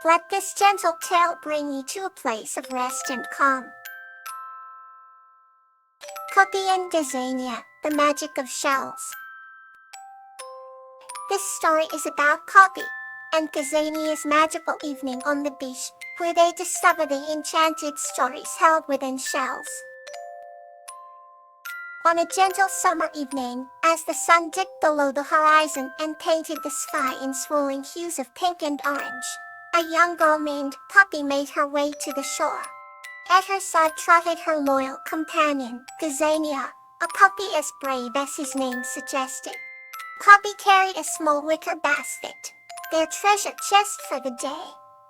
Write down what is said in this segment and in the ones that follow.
Let this gentle tale bring you to a place of rest and calm. Poppy and Gazania, The Magic of Shells. This story is about Poppy and Gazania's magical evening on the beach, where they discover the enchanted stories held within shells. On a gentle summer evening, as the sun dipped below the horizon and painted the sky in swirling hues of pink and orange, a young girl named Poppy made her way to the shore. At her side trotted her loyal companion, Gazania, a puppy as brave as his name suggested. Poppy carried a small wicker basket, their treasure chest for the day,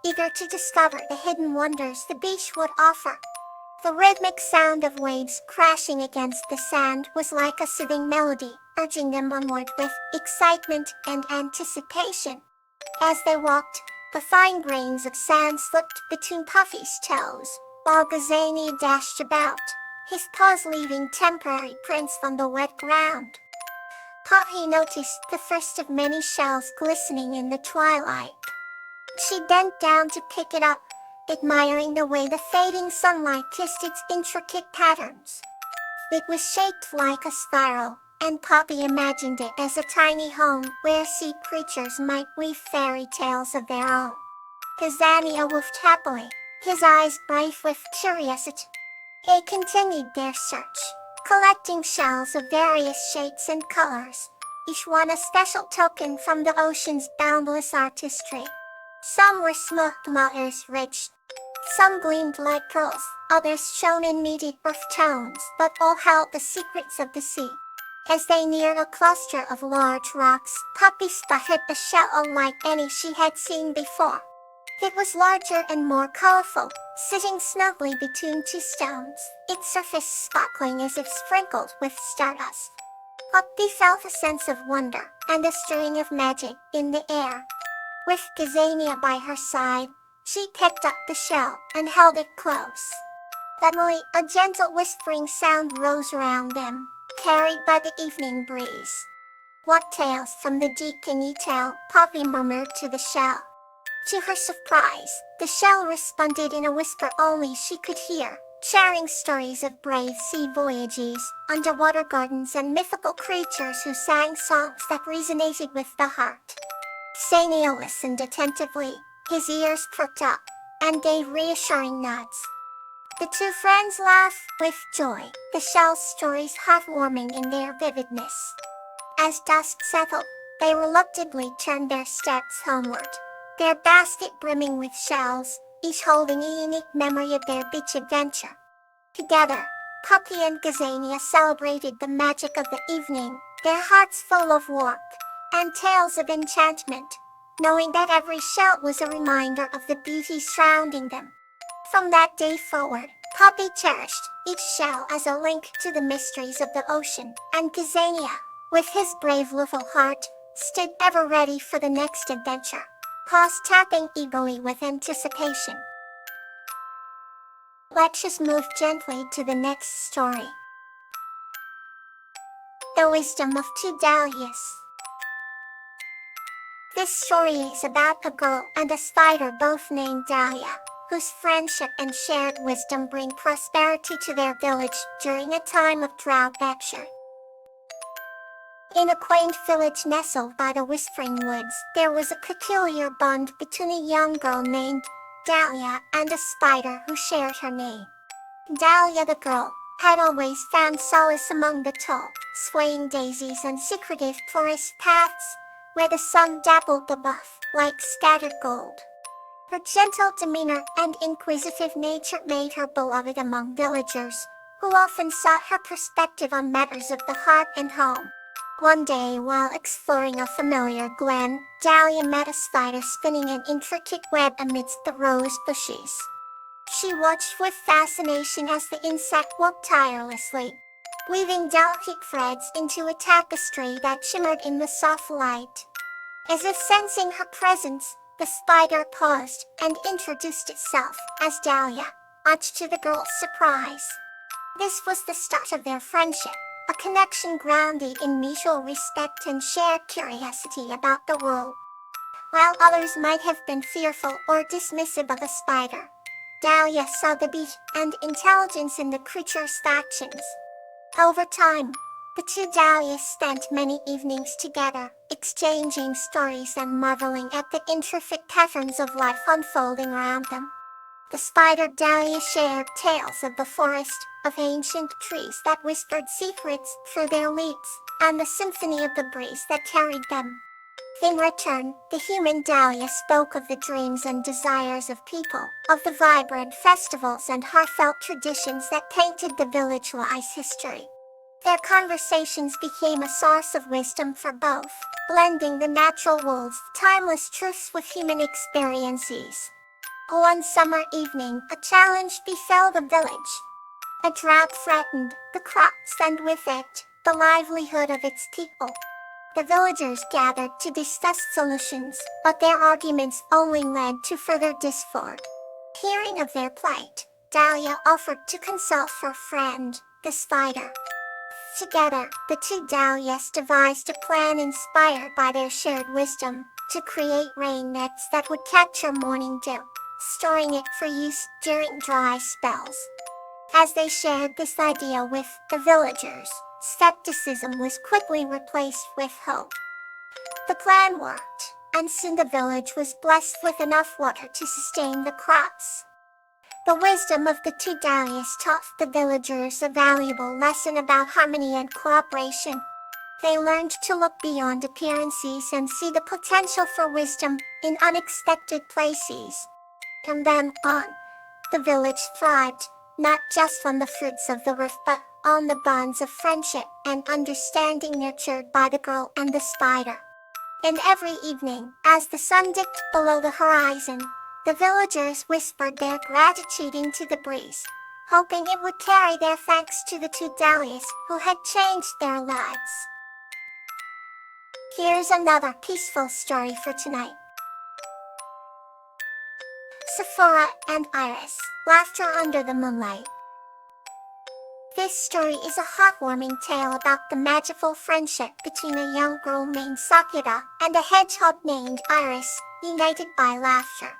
eager to discover the hidden wonders the beach would offer. The rhythmic sound of waves crashing against the sand was like a soothing melody, urging them onward with excitement and anticipation. As they walked, the fine grains of sand slipped between Puffy's toes, while Gazania dashed about, his paws leaving temporary prints on the wet ground. Poppy noticed the first of many shells glistening in the twilight. She bent down to pick it up, admiring the way the fading sunlight kissed its intricate patterns. It was shaped like a spiral, and Poppy imagined it as a tiny home where sea creatures might weave fairy tales of their own. Gazania woofed happily, his eyes bright with curiosity. They continued their search, collecting shells of various shapes and colors, each one a special token from the ocean's boundless artistry. Some were smooth, others rich. Some gleamed like pearls, others shone in muted earth tones, but all held the secrets of the sea. As they neared a cluster of large rocks, Poppy spotted a shell unlike any she had seen before. It was larger and more colorful, sitting snugly between two stones, its surface sparkling as if sprinkled with stardust. Poppy felt a sense of wonder and a stirring of magic in the air. With Gazania by her side, she picked up the shell and held it close. Suddenly, a gentle whispering sound rose around them, carried by the evening breeze. "What tales from the deep can you tell?" Poppy murmured to the shell. To her surprise, the shell responded in a whisper only she could hear, sharing stories of brave sea voyages, underwater gardens and mythical creatures who sang songs that resonated with the heart. Gazania listened attentively, his ears perked up, and gave reassuring nods. The two friends laughed with joy, the shell's stories heartwarming in their vividness. As dusk settled, they reluctantly turned their steps homeward, their basket brimming with shells, each holding a unique memory of their beach adventure. Together, Poppy and Gazania celebrated the magic of the evening, their hearts full of warmth and tales of enchantment, knowing that every shell was a reminder of the beauty surrounding them. From that day forward, Poppy cherished each shell as a link to the mysteries of the ocean, and Gazania, with his brave little heart, stood ever ready for the next adventure, paws tapping eagerly with anticipation. Let's just move gently to the next story. The Wisdom of Two Dahlias. This story is about a girl and a spider both named Dahlia, whose friendship and shared wisdom bring prosperity to their village during a time of drought. In a quaint village nestled by the Whispering Woods, there was a peculiar bond between a young girl named Dahlia and a spider who shared her name. Dahlia the girl had always found solace among the tall, swaying daisies and secretive forest paths, where the sun dappled above like scattered gold. Her gentle demeanor and inquisitive nature made her beloved among villagers, who often sought her perspective on matters of the heart and home. One day, while exploring a familiar glen, Dahlia met a spider spinning an intricate web amidst the rose bushes. She watched with fascination as the insect worked tirelessly, weaving delicate threads into a tapestry that shimmered in the soft light. As if sensing her presence, the spider paused and introduced itself as Dahlia, much to the girl's surprise. This was the start of their friendship, a connection grounded in mutual respect and shared curiosity about the world. while others might have been fearful or dismissive of the spider. Dahlia saw the beauty and intelligence in the creature's actions. Over time, the two dahlias spent many evenings together, exchanging stories and marveling at the intricate patterns of life unfolding around them. The spider dahlia shared tales of the forest, of ancient trees that whispered secrets through their leaves, and the symphony of the breeze that carried them. In return, the human dahlia spoke of the dreams and desires of people, of the vibrant festivals and heartfelt traditions that painted the village life's history. Their conversations became a source of wisdom for both, blending the natural world's timeless truths with human experiences. One summer evening, a challenge befell the village. A drought threatened the crops and with it, the livelihood of its people. The villagers gathered to discuss solutions, but their arguments only led to further discord. Hearing of their plight, Dahlia offered to consult her friend, the spider. Together, the two dahlias devised a plan inspired by their shared wisdom, to create rain nets that would capture morning dew, storing it for use during dry spells. As they shared this idea with the villagers, skepticism was quickly replaced with hope. The plan worked, and soon the village was blessed with enough water to sustain the crops. The wisdom of the two dahlias taught the villagers a valuable lesson about harmony and cooperation. They learned to look beyond appearances and see the potential for wisdom in unexpected places. From then on, the village thrived, not just on the fruits of the roof but on the bonds of friendship and understanding nurtured by the girl and the spider. And every evening, as the sun dipped below the horizon, the villagers whispered their gratitude into the breeze, hoping it would carry their thanks to the two dahlias who had changed their lives. Here's another peaceful story for tonight. Sephora and Iris, Laughter Under the Moonlight. This story is a heartwarming tale about the magical friendship between a young girl named Sakura and a hedgehog named Iris, united by laughter.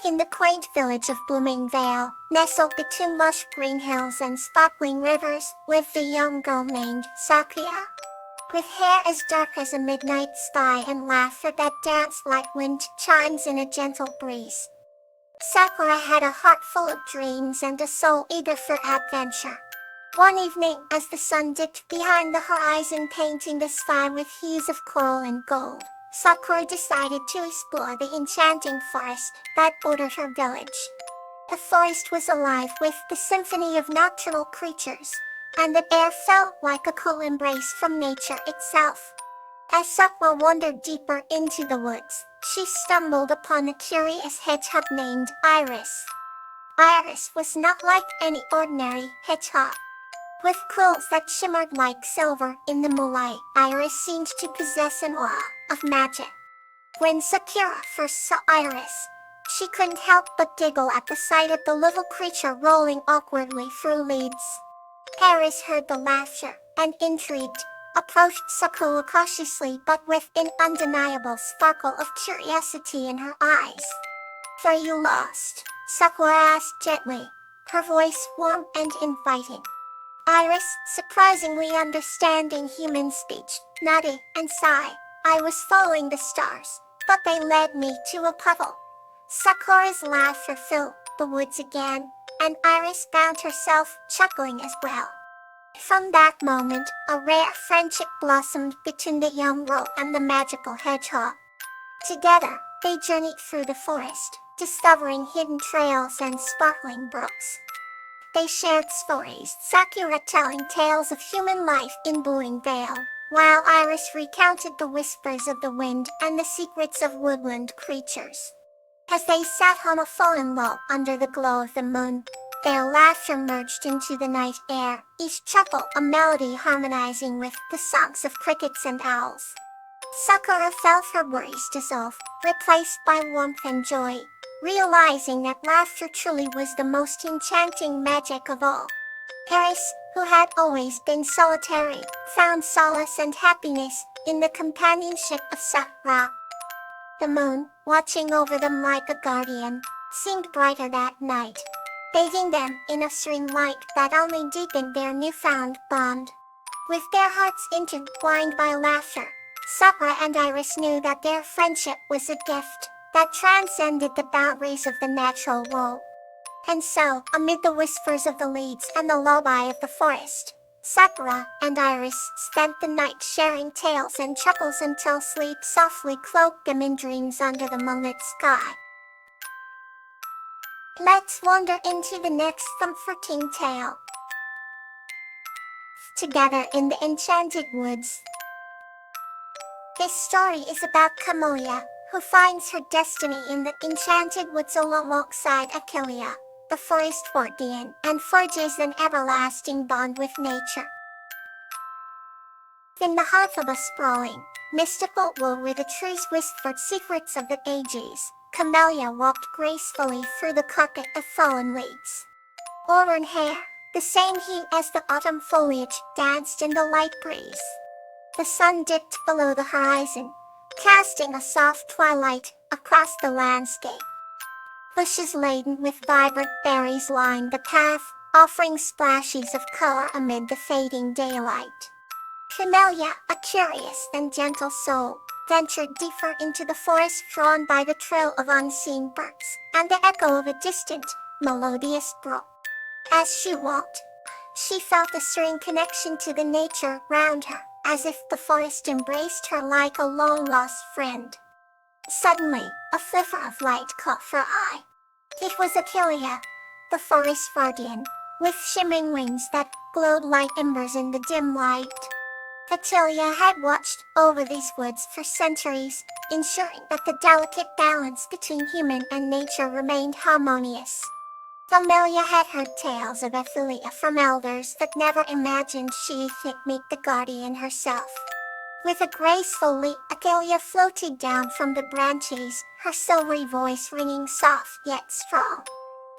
In the quaint village of Blooming Vale, nestled between lush green hills and sparkling rivers, lived a young girl named Sakura. With hair as dark as a midnight sky and laughter that danced like wind chimes in a gentle breeze. Sakura had a heart full of dreams and a soul eager for adventure. One evening, as the sun dipped behind the horizon painting the sky with hues of coral and gold, Sakura decided to explore the enchanting forest that bordered her village. The forest was alive with the symphony of nocturnal creatures, and the air felt like a cool embrace from nature itself. As Sakura wandered deeper into the woods, she stumbled upon a curious hedgehog named Iris. Iris was not like any ordinary hedgehog. With quills that shimmered like silver in the moonlight, Iris seemed to possess an aura of magic. When Sakura first saw Iris, she couldn't help but giggle at the sight of the little creature rolling awkwardly through leaves. Iris heard the laughter, and intrigued, approached Sakura cautiously but with an undeniable sparkle of curiosity in her eyes. "Are you lost?" Sakura asked gently, her voice warm and inviting. Iris, surprisingly understanding human speech, nodded and sighed. "I was following the stars, but they led me to a puddle." Sakura's laughter filled the woods again, and Iris found herself chuckling as well. From that moment, a rare friendship blossomed between the young girl and the magical hedgehog. Together, they journeyed through the forest, discovering hidden trails and sparkling brooks. They shared stories, Sakura telling tales of human life in Blooming Vale, while Iris recounted the whispers of the wind and the secrets of woodland creatures. As they sat on a fallen log under the glow of the moon, their laughter merged into the night air, each chuckle a melody harmonizing with the songs of crickets and owls. Sakura felt her worries dissolve, replaced by warmth and joy, realizing that laughter truly was the most enchanting magic of all. Iris, who had always been solitary, found solace and happiness in the companionship of Sakura. The moon, watching over them like a guardian, seemed brighter that night, bathing them in a serene light that only deepened their newfound bond. With their hearts intertwined by laughter, Sakura and Iris knew that their friendship was a gift that transcended the boundaries of the natural world. And so, amid the whispers of the leaves and the lullaby of the forest, Sakura and Iris spent the night sharing tales and chuckles until sleep softly cloaked them in dreams under the moonlit sky. Let's wander into the next comforting tale. Together in the Enchanted Woods. This story is about Camellia, who finds her destiny in the Enchanted Woods alongside Achillea, the forest guardian, and forges an everlasting bond with nature. In the heart of a sprawling, mystical wood where the trees whispered secrets of the ages, Camellia walked gracefully through the carpet of fallen leaves. Auburn hair, the same hue as the autumn foliage, danced in the light breeze. The sun dipped below the horizon, casting a soft twilight across the landscape. Bushes laden with vibrant berries lined the path, offering splashes of color amid the fading daylight. Camellia, a curious and gentle soul, ventured deeper into the forest drawn by the trill of unseen birds and the echo of a distant, melodious brook. As she walked, she felt a serene connection to the nature around her, as if the forest embraced her like a long-lost friend. Suddenly, a flicker of light caught her eye. It was Achillea, the forest guardian, with shimmering wings that glowed like embers in the dim light. Achillea had watched over these woods for centuries, ensuring that the delicate balance between human and nature remained harmonious. Camellia had heard tales of Achillea from elders but never imagined she'd meet the guardian herself. With a graceful leap, Achillea floated down from the branches, her silvery voice ringing soft yet strong.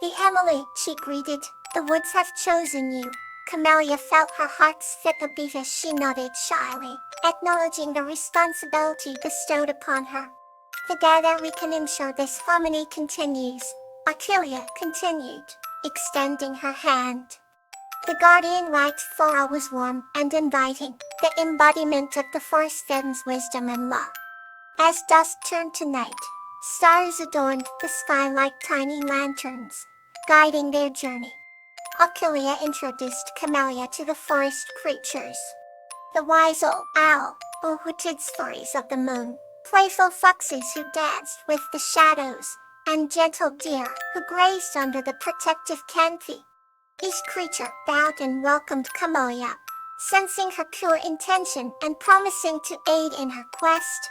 "The Emily," she greeted, "the woods have chosen you." Camellia felt her heart skip a beat as she nodded shyly, acknowledging the responsibility bestowed upon her. "Together we can ensure this harmony continues," Achillea continued, extending her hand. The guardian white flower was warm and inviting, the embodiment of the forest god's wisdom and love. As dusk turned to night, stars adorned the sky like tiny lanterns, guiding their journey. Achillea introduced Camellia to the forest creatures. The wise old owl, who told stories of the moon, playful foxes who danced with the shadows, and gentle deer who grazed under the protective canopy. Each creature bowed and welcomed Camellia, sensing her pure intention and promising to aid in her quest.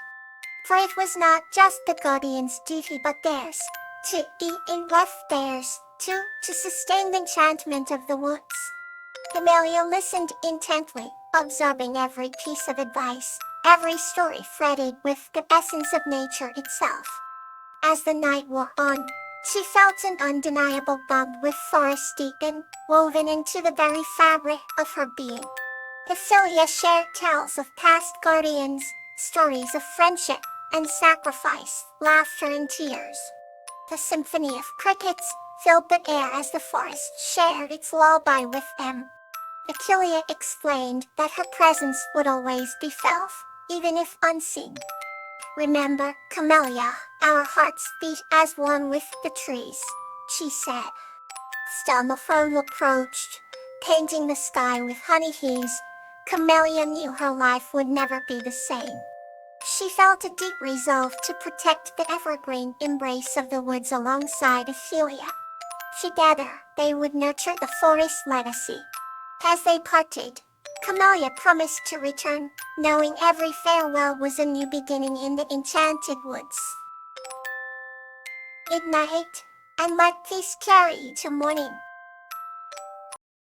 For it was not just the guardian's duty but theirs, to eat and left theirs, to sustain the enchantment of the woods. Camellia listened intently, absorbing every piece of advice, every story threaded with the essence of nature itself. As the night wore on, she felt an undeniable bond with forest deepen, woven into the very fabric of her being. Achillea shared tales of past guardians, stories of friendship and sacrifice, laughter and tears. The symphony of crickets filled the air as the forest shared its lullaby with them. Achillea explained that her presence would always be felt, even if unseen. "Remember, Camellia, our hearts beat as one with the trees," she said. Still the foe approached, painting the sky with honeybees. Camellia knew her life would never be the same. She felt a deep resolve to protect the evergreen embrace of the woods alongside Achillea. Together, they would nurture the forest legacy. As they parted, Camellia promised to return, knowing every farewell was a new beginning in the Enchanted Woods. Good night, and let peace carry you to morning.